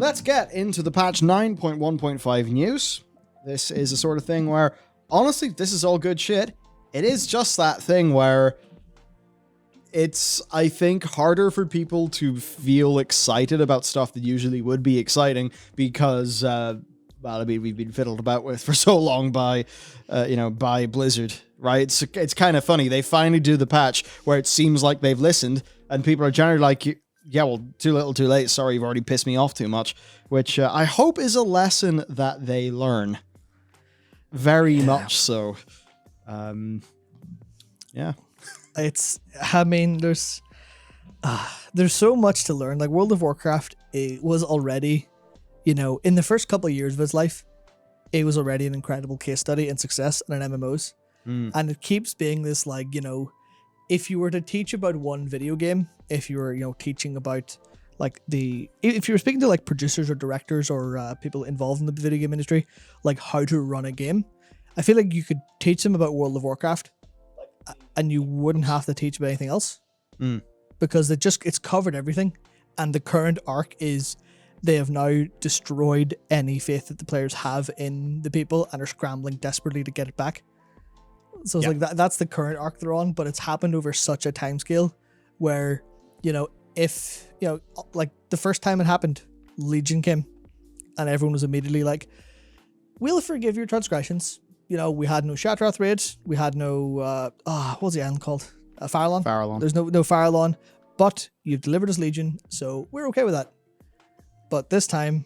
let's get into the patch 9.1.5 news. This is a sort of thing where, honestly, this is all good shit. It is just that thing where it's, I think, harder for people to feel excited about stuff that usually would be exciting because, we've been fiddled about with for so long by Blizzard, right? It's kind of funny. They finally do the patch where it seems like they've listened, and people are generally like, yeah, well, too little, too late. Sorry, you've already pissed me off too much, which I hope is a lesson that they learn. Very much so. Yeah. There's so much to learn. Like World of Warcraft, it was already, in the first couple of years of its life, it was already an incredible case study in success in an MMOs. And it keeps being this, like, if you were to teach about one video game, if you were, teaching about like if you were speaking to like producers or directors or people involved in the video game industry, like how to run a game, I feel like you could teach them about World of Warcraft and you wouldn't have to teach about anything else because it's covered everything. And the current arc is they have now destroyed any faith that the players have in the people and are scrambling desperately to get it back. So it's like that's the current arc they're on, but it's happened over such a timescale where, if, like the first time it happened, Legion came and everyone was immediately like, we'll forgive your transgressions. We had no Shatrath raid. We had no, what's the island called? Farallon? Farallon. There's no Farallon, but you've delivered us Legion, so we're okay with that. But this time,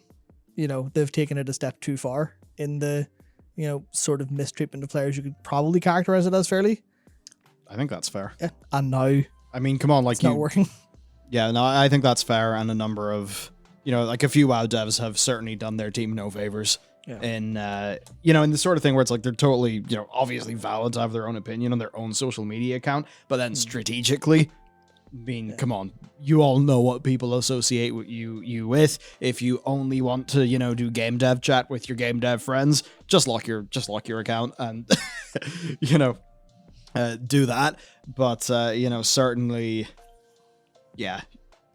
they've taken it a step too far in the, sort of mistreatment of players. You could probably characterize it as fairly. I think that's fair. Yeah. And now, I mean, come on, like it's not working. Yeah, no, I think that's fair, and a number of, like a few WoW devs have certainly done their team no favors. Yeah. In in the sort of thing where it's like they're totally, obviously valid to have their own opinion on their own social media account, but then strategically, come on, you all know what people associate with you with. If you only want to, do game dev chat with your game dev friends, just lock your account and do that. But certainly, yeah.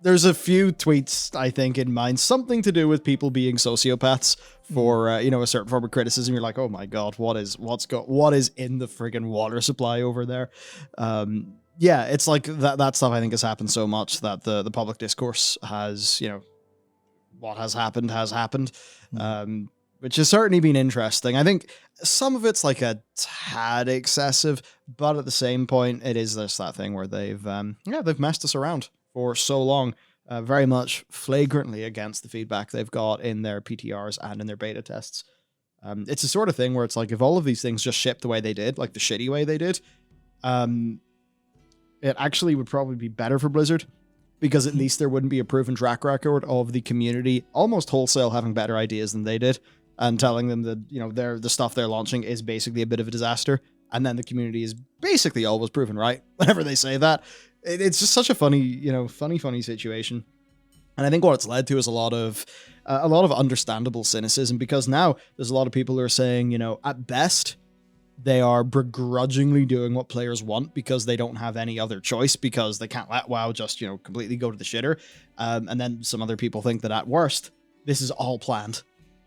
There's a few tweets, I think, in mind, something to do with people being sociopaths for, a certain form of criticism. You're like, oh my God, what is in the friggin' water supply over there? Yeah, it's like that stuff I think has happened so much that the public discourse has, what has happened, which has certainly been interesting. I think some of it's like a tad excessive, but at the same point, it is that thing where they've messed us around for so long, very much flagrantly against the feedback they've got in their PTRs and in their beta tests. It's a sort of thing where it's like, if all of these things just shipped the way they did, like the shitty way they did, it actually would probably be better for Blizzard, because at least there wouldn't be a proven track record of the community almost wholesale having better ideas than they did and telling them that, the stuff they're launching is basically a bit of a disaster. And then the community is basically always proven right whenever they say that. It's just such a funny situation. And I think what it's led to is a lot of understandable cynicism, because now there's a lot of people who are saying, at best, they are begrudgingly doing what players want because they don't have any other choice, because they can't let WoW just, completely go to the shitter. And then some other people think that at worst, this is all planned.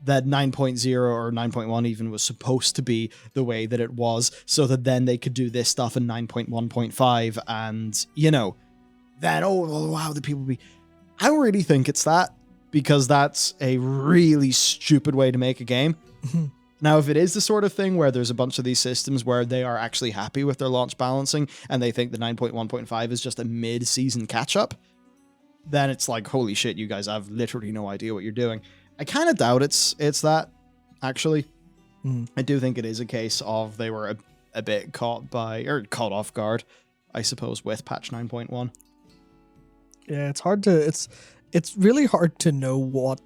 That 9.0 or 9.1 even was supposed to be the way that it was, so that then they could do this stuff in 9.1.5 and, then, oh, wow, the people be... I don't really think it's that, because that's a really stupid way to make a game. Now, if it is the sort of thing where there's a bunch of these systems where they are actually happy with their launch balancing and they think the 9.1.5 is just a mid-season catch-up, then it's like, holy shit, you guys have literally no idea what you're doing. I kind of doubt it's that, actually. I do think it is a case of they were a bit caught off guard, I suppose, with patch 9.1. Yeah, it's really hard to know what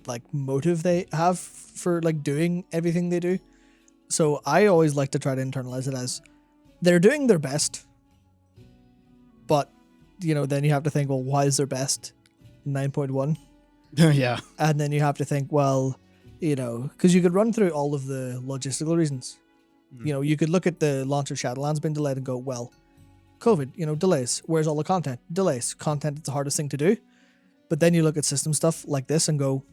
like motive they have for like doing everything they do. So I always like to try to internalize it as they're doing their best, but then you have to think, well, why is their best 9.1? Yeah. And then you have to think, well, because you could run through all of the logistical reasons. You could look at the launch of Shadowlands being delayed and go, well, COVID, delays. Where's all the content? Delays. Content is the hardest thing to do. But then you look at system stuff like this and go,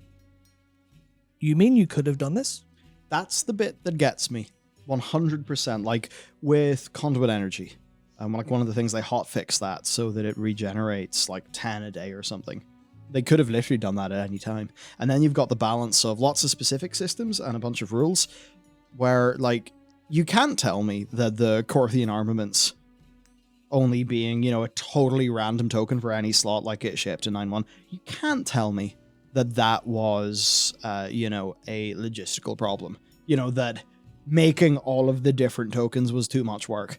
you mean you could have done this? That's the bit that gets me 100%. Like with conduit energy, like one of the things they hotfix that so that it regenerates like 10 a day or something. They could have literally done that at any time. And then you've got the balance of lots of specific systems and a bunch of rules where, like, you can't tell me that the Corthian armaments only being, you know, a totally random token for any slot like it shipped in 9.1. You can't tell me that that was, you know, a logistical problem. You know, that making all of the different tokens was too much work.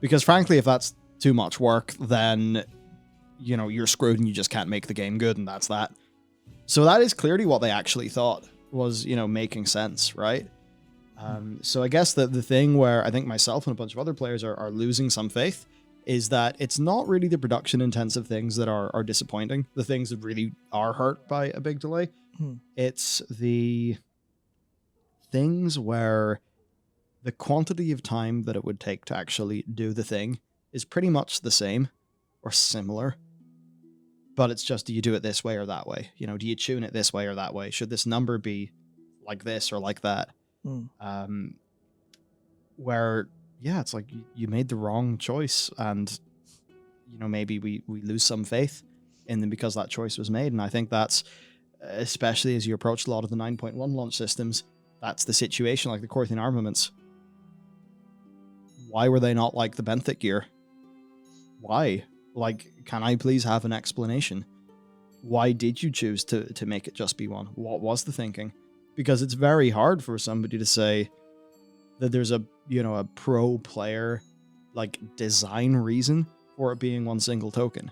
Because frankly, if that's too much work, then, you know, you're screwed and you just can't make the game good, and that's that. So that is clearly what they actually thought was, you know, making sense, right? So I guess that the thing where I think myself and a bunch of other players are losing some faith is that it's not really the production intensive things that are disappointing, the things that really are hurt by a big delay. It's the things where the quantity of time that it would take to actually do the thing is pretty much the same or similar. But it's just, do you do it this way or that way? You know, do you tune it this way or that way? Should this number be like this or like that? Where, yeah, it's like you made the wrong choice, and, you know, maybe we lose some faith in them because that choice was made. And I think that's, especially as you approach a lot of the 9.1 launch systems, that's the situation, like the Corthian armaments. Why were they not like the benthic gear? Why? Like, can I please have an explanation? Why did you choose to make it just be one? What was the thinking? Because it's very hard for somebody to say that there's a, you know, a pro player, like, design reason for it being one single token.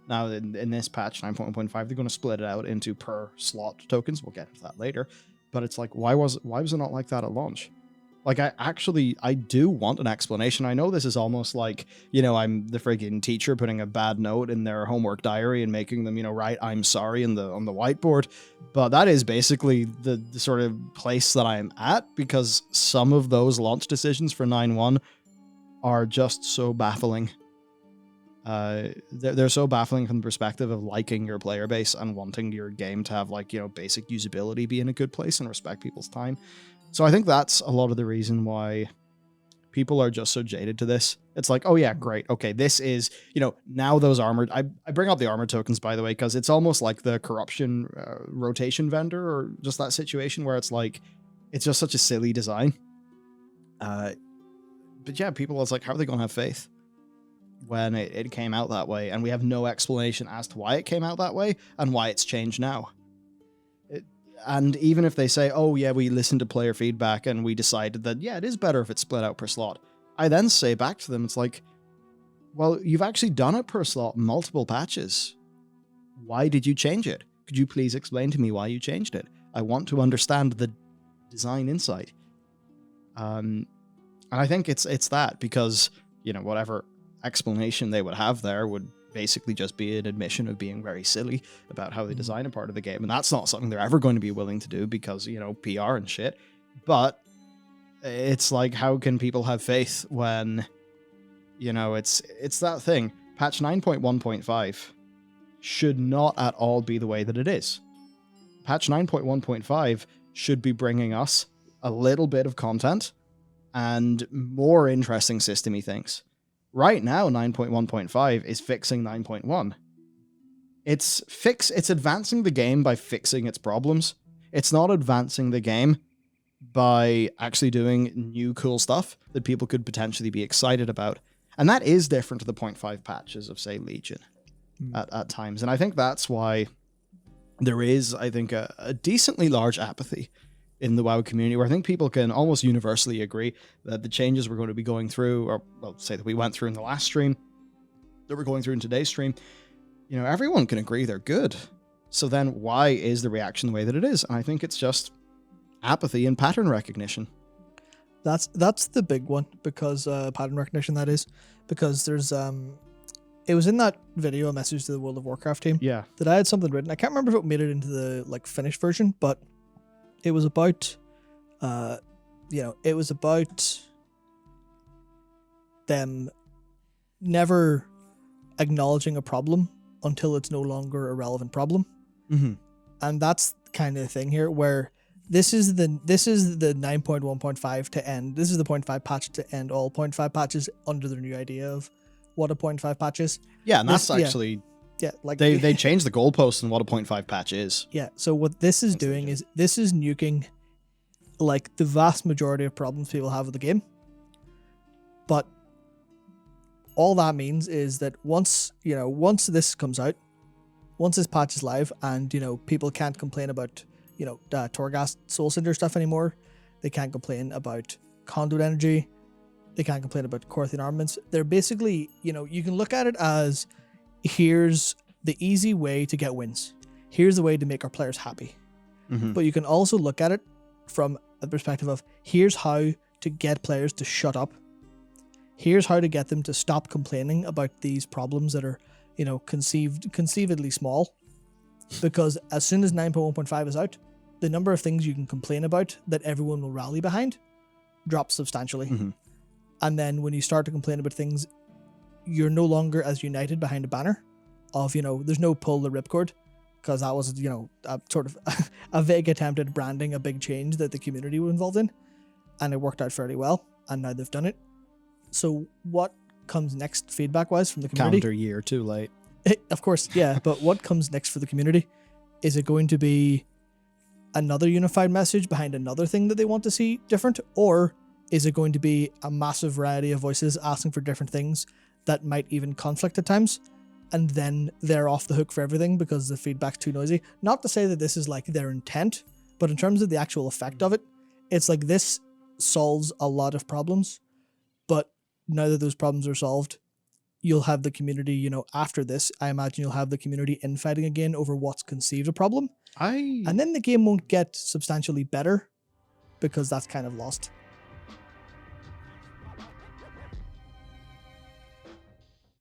Now, in this patch 9.1.5, they're going to split it out into per slot tokens. We'll get into that later. But it's like, why was it not like that at launch? Like, I do want an explanation. I know this is almost like, you know, I'm the friggin' teacher putting a bad note in their homework diary and making them, you know, write "I'm sorry" on the whiteboard. But that is basically the sort of place that I'm at, because some of those launch decisions for 9.1 are just so baffling. They're so baffling from the perspective of liking your player base and wanting your game to have, like, you know, basic usability be in a good place and respect people's time. So I think that's a lot of the reason why people are just so jaded to this. It's like, oh yeah, great. Okay, this is, you know, now those armored... I bring up the armored tokens, by the way, because it's almost like the corruption rotation vendor, or just that situation where it's like, it's just such a silly design. But yeah, people are like, how are they going to have faith when it came out that way? And we have no explanation as to why it came out that way and why it's changed now. And even if they say, oh yeah, we listened to player feedback and we decided that, yeah, it is better if it's split out per slot, I then say back to them, it's like, well, you've actually done it per slot multiple patches. Why did you change it? Could you please explain to me why you changed it? I want to understand the design insight. And I think it's that, because, you know, whatever explanation they would have there would basically just be an admission of being very silly about how they design a part of the game. And that's not something they're ever going to be willing to do because, you know, PR and shit. But it's like, how can people have faith when, you know, it's that thing. Patch 9.1.5 should not at all be the way that it is. Patch 9.1.5 should be bringing us a little bit of content and more interesting systemy things. Right now, 9.1.5 is fixing 9.1. It's advancing the game by fixing its problems. It's not advancing the game by actually doing new cool stuff that people could potentially be excited about. And that is different to the 0.5 patches of, say, Legion at times. And I think that's why there is, I think, a decently large apathy in the WoW community, where I think people can almost universally agree that the changes we're going to be going through, or, well, say that we went through in the last stream, that we're going through in today's stream, you know, everyone can agree they're good. So then why is the reaction the way that it is? And I think it's just apathy and pattern recognition. That's the big one, because pattern recognition, that is, because there's it was in that video, a message to the World of Warcraft team, Yeah, that I had something written. I can't remember if it made it into the, like, finished version, but it was about, you know, it was about them never acknowledging a problem until it's no longer a relevant problem. Mm-hmm. And that's kind of the thing here, where this is the 9.1.5 to end. This is the 0.5 patch to end all 0.5 patches under the new idea of what a 0.5 patch is. Yeah, and that's actually like they changed the goalpost on what a 0.5 patch is. Yeah, so what this is doing is this is nuking like the vast majority of problems people have with the game. But all that means is that once this comes out, once this patch is live and, people can't complain about, Torghast Soul Cinder stuff anymore, they can't complain about conduit energy, they can't complain about Corthian armaments. They're basically, you can look at it as, here's the easy way to get wins. Here's the way to make our players happy. Mm-hmm. But you can also look at it from the perspective of, here's how to get players to shut up. Here's how to get them to stop complaining about these problems that are, conceivably small. Because as soon as 9.1.5 is out, the number of things you can complain about that everyone will rally behind drops substantially. Mm-hmm. And then when you start to complain about things, you're no longer as united behind a banner of, there's no pull the ripcord, because that was, a sort of a vague attempt at branding a big change that the community was involved in. And it worked out fairly well. And now they've done it. So what comes next feedback-wise from the community? Calendar year too late. Of course, yeah. But what comes next for the community? Is it going to be another unified message behind another thing that they want to see different? Or is it going to be a massive variety of voices asking for different things that might even conflict at times? And then they're off the hook for everything because the feedback's too noisy. Not to say that this is like their intent, but in terms of the actual effect of it, it's like this solves a lot of problems. But now that those problems are solved, you'll have the community, after this, I imagine you'll have the community infighting again over what's conceived a problem. And then the game won't get substantially better because that's kind of lost.